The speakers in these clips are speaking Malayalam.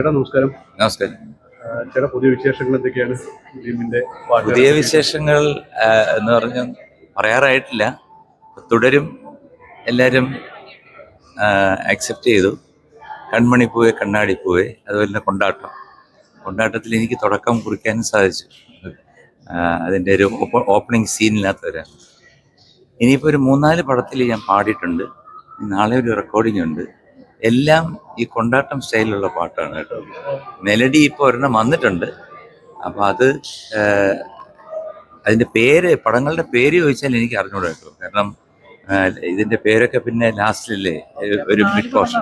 ചേട്ടാ നമസ്കാരം. നമസ്കാരം. ചേട്ടാ പുതിയ വിശേഷങ്ങൾ എന്തൊക്കെയാണ്? ഫിലിമിന്റെ പുതിയ വിശേഷങ്ങൾ എന്ന് പറഞ്ഞാൽ പറയാറായിട്ടില്ല. തുടരും എല്ലാവരും അക്സെപ്റ്റ് ചെയ്തു. കൺമണി പൂവേ കണ്ണാടി പൂവേ, അതുപോലെ തന്നെ കൊണ്ടാട്ടത്തിൽ എനിക്ക് തുടക്കം കുറിക്കാനും സാധിച്ചു. അതിൻ്റെ ഒരു ഓപ്പണിംഗ് സീനില്ലാത്തവരാണ്. ഇനിയിപ്പോൾ ഒരു 3-4 പടത്തിൽ ഞാൻ പാടിയിട്ടുണ്ട്. നാളെ ഒരു റെക്കോർഡിംഗ് ഉണ്ട്. എല്ലാം ഈ കൊണ്ടാട്ടം സ്റ്റൈലിലുള്ള പാട്ടാണ് കേട്ടോ. മെലഡി ഇപ്പോൾ ഒരെണ്ണം വന്നിട്ടുണ്ട്. അപ്പോൾ അത് അതിൻ്റെ പടങ്ങളുടെ പേര് ചോദിച്ചാൽ എനിക്ക് അറിഞ്ഞൂടാ കേട്ടോ. കാരണം ഇതിൻ്റെ പേരൊക്കെ പിന്നെ ലാസ്റ്റിലല്ലേ ഒരു മിഡ് പോർഷൻ.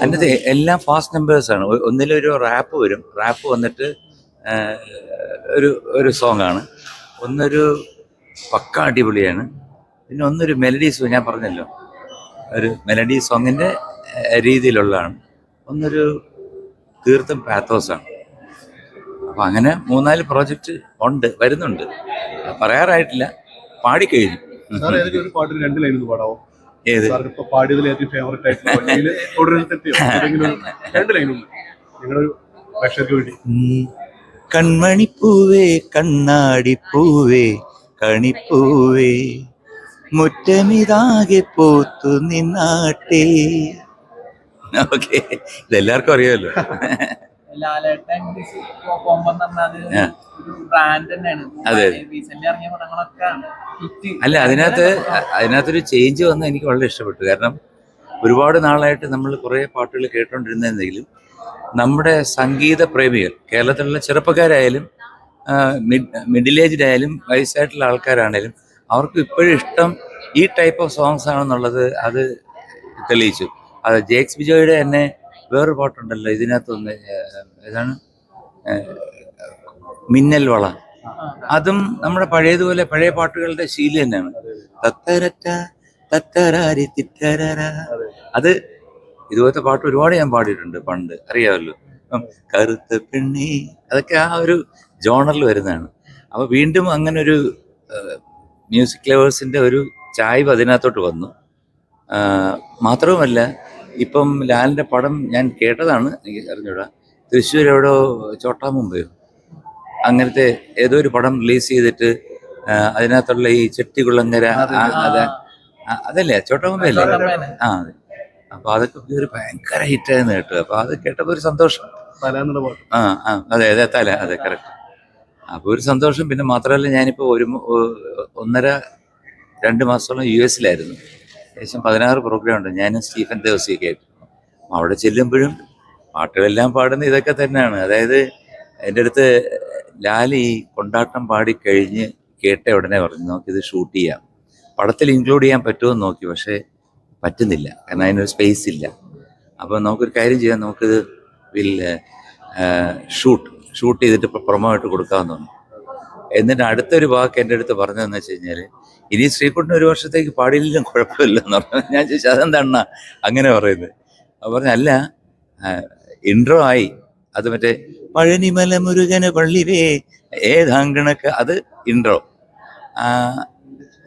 അതിൻ്റെ എല്ലാം ഫാസ്റ്റ് നമ്പേഴ്സാണ്. ഒന്നിലൊരു റാപ്പ് വരും. റാപ്പ് വന്നിട്ട് ഒരു സോങ്ങാണ്. ഒന്നൊരു പക്ക അടിപൊളിയാണ്. പിന്നെ ഒന്നൊരു മെലഡി സോങ്, ഞാൻ പറഞ്ഞല്ലോ, ഒരു മെലഡി സോങ്ങിൻ്റെ രീതിയിലുള്ളതാണ്. ഒന്നൊരു തീർത്തും പാത്തോസാണ്. അപ്പം അങ്ങനെ 3-4 പ്രോജക്റ്റ് വരുന്നുണ്ട്. പറയാറായിട്ടില്ല, പാടിക്കഴിഞ്ഞു. ഏത് കൺമണിപ്പൂവേ കണ്ണാടിപ്പൂവേ കണിപ്പൂവേ മുറ്റമിതാകെ പോത്തു നിന്നാട്ടെ. ഓക്കെ, ഇതെല്ലാവർക്കും അറിയാമല്ലോ. അതെ, അല്ല അതിനകത്തൊരു ചേഞ്ച് വന്ന് എനിക്ക് വളരെ ഇഷ്ടപ്പെട്ടു. കാരണം ഒരുപാട് നാളായിട്ട് നമ്മൾ കുറേ പാട്ടുകൾ കേട്ടോണ്ടിരുന്നെങ്കിലും നമ്മുടെ സംഗീത പ്രേമികൾ, കേരളത്തിലുള്ള ചെറുപ്പക്കാരായാലും മിഡിൽ ഏജ്ഡ് ആയാലും വയസ്സായിട്ടുള്ള ആൾക്കാരാണേലും, അവർക്ക് ഇപ്പോഴും ഇഷ്ടം ഈ ടൈപ്പ് ഓഫ് സോങ്സ് ആണെന്നുള്ളത് അത് തെളിയിച്ചു. അത് ജേക്സ് ബിജോയുടെ തന്നെ വേറൊരു പാട്ടുണ്ടല്ലോ ഇതിനകത്തൊന്ന്, ഏതാണ്, മിന്നൽ വള. അതും നമ്മുടെ പഴയതുപോലെ പഴയ പാട്ടുകളുടെ ശീലം തന്നെയാണ്. തത്തരറ്റ തത്തരാരി തിറ്റര. അത് ഇതുപോലത്തെ പാട്ട് ഒരുപാട് ഞാൻ പാടിയിട്ടുണ്ട് പണ്ട്, അറിയാമല്ലോ. കറുത്ത പെണ്ണി, അതൊക്കെ ആ ഒരു ജോണറിൽ വരുന്നതാണ്. അപ്പോൾ വീണ്ടും അങ്ങനെ ഒരു മ്യൂസിക് ലവേഴ്സിൻ്റെ ഒരു ചായ്വ് അതിനകത്തോട്ട് വന്നു. മാത്രവുമല്ല, ഇപ്പം ലാലിൻ്റെ പടം ഞാൻ കേട്ടതാണ്, എനിക്ക് അറിഞ്ഞൂടാ, തൃശ്ശൂർ എവിടെയോ ചോട്ടാ മുമ്പയോ അങ്ങനത്തെ ഏതോ ഒരു പടം റിലീസ് ചെയ്തിട്ട് അതിനകത്തുള്ള ഈ ചെട്ടികുളങ്ങര അതല്ലേ ചോട്ടാ മുമ്പേ അല്ലേ? അതെ. അപ്പോൾ അതൊക്കെ ഒരു ഭയങ്കര ഹിറ്റായെന്ന് കേട്ടു. അപ്പോൾ അത് കേട്ടപ്പോൾ ഒരു സന്തോഷം. അതെ തല, അതെ കറക്റ്റ്. അപ്പോൾ ഒരു സന്തോഷം. പിന്നെ മാത്രമല്ല, ഞാനിപ്പോൾ 1.5-2 മാസത്തോളം US-ലായിരുന്നു. ഏകദേശം 16 പ്രോഗ്രാം ഉണ്ട് ഞാനും സ്റ്റീഫൻ ദേവസിയൊക്കെ ആയിട്ട്. അവിടെ ചെല്ലുമ്പോഴും പാട്ടുകളെല്ലാം പാടുന്ന ഇതൊക്കെ തന്നെയാണ്. അതായത് എൻ്റെ അടുത്ത് ലാൽ ഈ കൊണ്ടാട്ടം പാടിക്കഴിഞ്ഞ് കേട്ട ഉടനെ പറഞ്ഞു, നമുക്കിത് ഷൂട്ട് ചെയ്യാം, പടത്തിൽ ഇൻക്ലൂഡ് ചെയ്യാൻ പറ്റുമെന്ന് നോക്കി. പക്ഷേ പറ്റുന്നില്ല, കാരണം അതിനൊരു സ്പേസ് ഇല്ല. അപ്പോൾ നമുക്കൊരു കാര്യം ചെയ്യാം, നമുക്കിത് ഷൂട്ട് ചെയ്തിട്ട് പ്രൊമോ ആയിട്ട് കൊടുക്കാമെന്ന് പറഞ്ഞു. എന്നിട്ട് അടുത്തൊരു വാക്ക് എൻ്റെ അടുത്ത് പറഞ്ഞതെന്ന് വെച്ച് കഴിഞ്ഞാൽ, ഇനി ശ്രീകുട്ടൻ 1 വർഷത്തേക്ക് പാടിയില്ലെങ്കിലും കുഴപ്പമില്ലെന്ന് പറഞ്ഞു. ഞാൻ ചോദിച്ചു, അതെന്താണ് അങ്ങനെ പറയുന്നത്? അപ്പോൾ പറഞ്ഞു, അല്ല, ഇൻട്രോ ആയി, അത് മറ്റേ പഴനിമല മുരുകന പള്ളിവേ ഏതാങ്കണക്ക്, അത്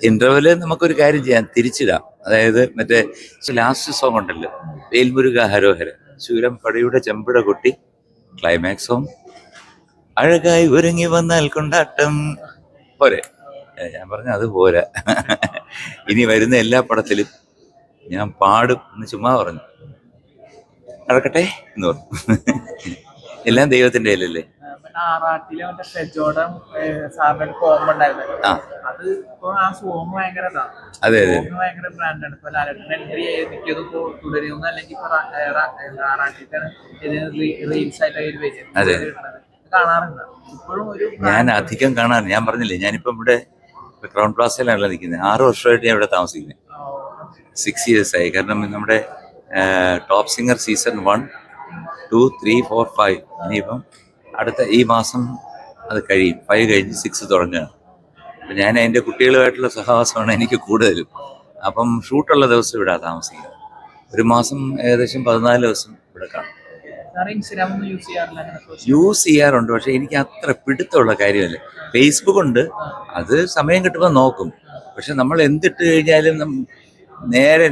ഇൻട്രോവില് നമുക്കൊരു കാര്യം ചെയ്യാം, തിരിച്ചിടാം. അതായത് മറ്റേ ലാസ്റ്റ് സോങ് ഉണ്ടല്ലോ, വേൽമുരുക ഹരോഹര ശൂരം പടയുടെ ചെമ്പട കൊട്ടി, ക്ലൈമാക്സ് സോങ് അഴകായി ഒരുങ്ങി വന്നാൽ കൊണ്ടാട്ടം പോരെ. ഞാൻ പറഞ്ഞു, അത് പോരാ, ഇനി വരുന്ന എല്ലാ പടത്തിലും ഞാൻ പാടും എന്ന് ചുമ്മാ പറഞ്ഞു. നടക്കട്ടെ എന്ന് പറഞ്ഞു. എല്ലാം ദൈവത്തിന്റെ കയ്യിലല്ലേ. അതെ അതെ അതെ, ഞാൻ അധികം കാണാറ്. ഞാൻ പറഞ്ഞില്ലേ, ഞാനിപ്പം ഇവിടെ ക്രൗൺ പ്ലാസയിലാണല്ലോ നിൽക്കുന്നത്. 6 വർഷമായിട്ട് ഞാൻ ഇവിടെ താമസിക്കുന്നത്. 6 years ആയി. കാരണം നമ്മുടെ ടോപ്പ് സിംഗർ സീസൺ 1, 2, 3, 4, 5 ഇനിയിപ്പം അടുത്ത ഈ മാസം അത് കഴിയും. 5 കഴിഞ്ഞ് 6 തുടങ്ങുകയാണ്. അപ്പം ഞാൻ എൻ്റെ കുട്ടികളുമായിട്ടുള്ള സഹവാസമാണ് എനിക്ക് കൂടുതലും. അപ്പം ഷൂട്ടുള്ള ദിവസം ഇവിടെ താമസിക്കുന്നത്. ഒരു മാസം ഏകദേശം 14 ദിവസം ഇവിടെ കാണും. യൂസ് ചെയ്യാറുണ്ട്, പക്ഷെ എനിക്ക് അത്ര പിടുത്തമുള്ള കാര്യമല്ല. ഫേസ്ബുക്ക് ഉണ്ട്, അത് സമയം കിട്ടുമ്പോൾ നോക്കും. പക്ഷെ നമ്മൾ എന്തിട്ട് കഴിഞ്ഞാലും നേരെ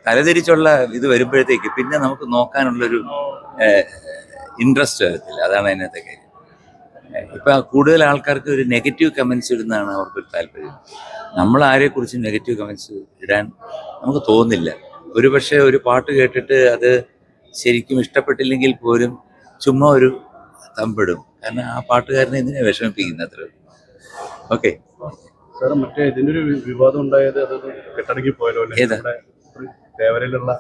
തലതിരിച്ചുള്ള ഇത് വരുമ്പോഴത്തേക്ക് പിന്നെ നമുക്ക് നോക്കാനുള്ളൊരു ഇൻട്രസ്റ്റ് വരത്തില്ല. അതാണ് അതിനകത്തെ കാര്യം. ഇപ്പൊ കൂടുതൽ ആൾക്കാർക്ക് ഒരു നെഗറ്റീവ് കമന്റ്സ് ഇടുന്നതാണ് അവർക്കൊരു താല്പര്യം. നമ്മൾ ആരെക്കുറിച്ചും നെഗറ്റീവ് കമന്റ്സ് ഇടാൻ നമുക്ക് തോന്നുന്നില്ല. ഒരുപക്ഷെ ഒരു പാട്ട് കേട്ടിട്ട് അത് ശരിക്കും ഇഷ്ടപ്പെട്ടില്ലെങ്കിൽ പോലും ചുമ്മാ ഒരു തമ്പിടും. കാരണം ആ പാട്ടുകാരനെ ഇതിനെ വിഷമിപ്പിക്കുന്ന അത്ര. ഓക്കെ സാർ, മറ്റേ ഇതിന്റെ ഒരു വിവാദം ഉണ്ടായത് അത് കെട്ടടങ്ങി പോയല്ലോ അല്ലേ? ഏതാ? നമ്മുടെ തേവരയിലുള്ള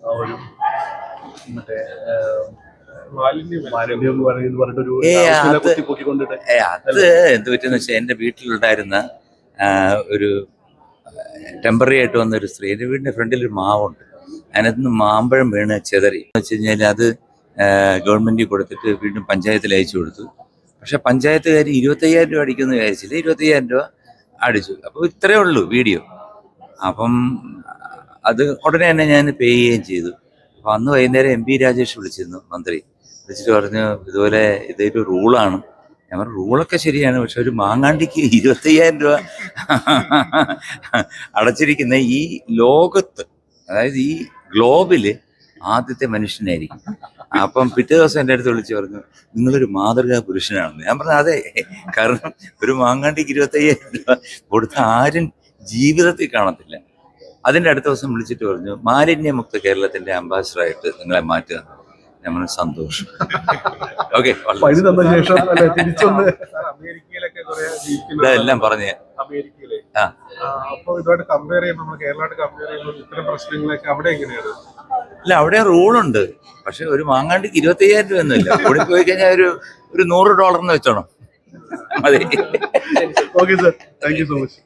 ആ ഒരു മറ്റേ മാലിന്യം എന്ന് പറഞ്ഞിട്ടൊരു കുത്തിപ്പൊക്കിക്കൊണ്ടിട്ട് അത് എന്ത് പറ്റുന്ന വെച്ചാൽ എൻ്റെ വീട്ടിലുണ്ടായിരുന്ന ഒരു ടെമ്പററി ആയിട്ട് വന്ന ഒരു സ്ത്രീ, എൻ്റെ വീടിൻ്റെ ഫ്രണ്ടിൽ ഒരു മാവുണ്ട്, അതിനകത്ത് നിന്ന് മാമ്പഴം വീണ് ചെതറി. എന്ന് വെച്ച് കഴിഞ്ഞാൽ അത് ഗവൺമെൻറ്റിൽ കൊടുത്തിട്ട് വീണ്ടും പഞ്ചായത്തിൽ അയച്ചു കൊടുത്തു. പക്ഷെ പഞ്ചായത്തുകാർ 25,000 രൂപ അടിക്കുമെന്ന് വിചാരിച്ചില്ല, 25,000 രൂപ അടിച്ചു. അപ്പോൾ ഇത്രയേ ഉള്ളൂ വീഡിയോ. അപ്പം അത് ഉടനെ തന്നെ ഞാൻ പേ ചെയ്യുകയും ചെയ്തു. അപ്പം അന്ന് വൈകുന്നേരം MP രാജേഷ് വിളിച്ചിരുന്നു, മന്ത്രി വിളിച്ചിട്ട് പറഞ്ഞു ഇതുപോലെ ഇതൊരു റൂളാണ്. ഞാൻ പറഞ്ഞു റൂളൊക്കെ ശരിയാണ്, പക്ഷെ ഒരു മാങ്ങാണ്ടിക്ക് 25,000 രൂപ അടച്ചിരിക്കുന്ന ഈ ലോകത്ത്, അതായത് ഈ ഗ്ലോബില് ആദ്യത്തെ മനുഷ്യനായിരിക്കും. അപ്പം പിറ്റേ ദിവസം എൻ്റെ അടുത്ത് വിളിച്ച് പറഞ്ഞു നിങ്ങളൊരു മാതൃകാ പുരുഷനാണെന്ന്. ഞാൻ പറഞ്ഞു അതെ, കാരണം ഒരു മാങ്ങാണ്ടിക്ക് 25,000 രൂപ കൊടുത്ത ആരും ജീവിതത്തിൽ കാണത്തില്ല. അതിൻ്റെ അടുത്ത ദിവസം വിളിച്ചിട്ട് പറഞ്ഞു മാലിന്യമുക്ത കേരളത്തിന്റെ അംബാസിഡറായിട്ട് നിങ്ങളെ മാറ്റുക. നമ്മൾ സന്തോഷം. ഓക്കെ, പണി തന്ന ശേഷം അല്ലെ തിരിച്ചൊന്ന് അമേരിക്കയിലൊക്കെ ഇതെല്ലാം പറഞ്ഞ് അമേരിക്കയിലെ ആ അപ്പൊ ഇതുമായിട്ട് കമ്പയർ ചെയ്യുമ്പോൾ നമ്മൾ കേരളമായിട്ട് കമ്പയർ ചെയ്യുമ്പോൾ ഇത്തരം പ്രശ്നങ്ങളൊക്കെ അവിടെ എങ്ങനെയാണ്? ഇല്ല, അവിടെ റൂളുണ്ട്. പക്ഷെ ഒരു മാങ്ങാണ്ടിക്ക് 25,000 രൂപ ഒന്നുമില്ല. കൂടി പോയി കഴിഞ്ഞാൽ ഒരു $100 വെച്ചോണം. അതെ. Okay sir, thank you so much.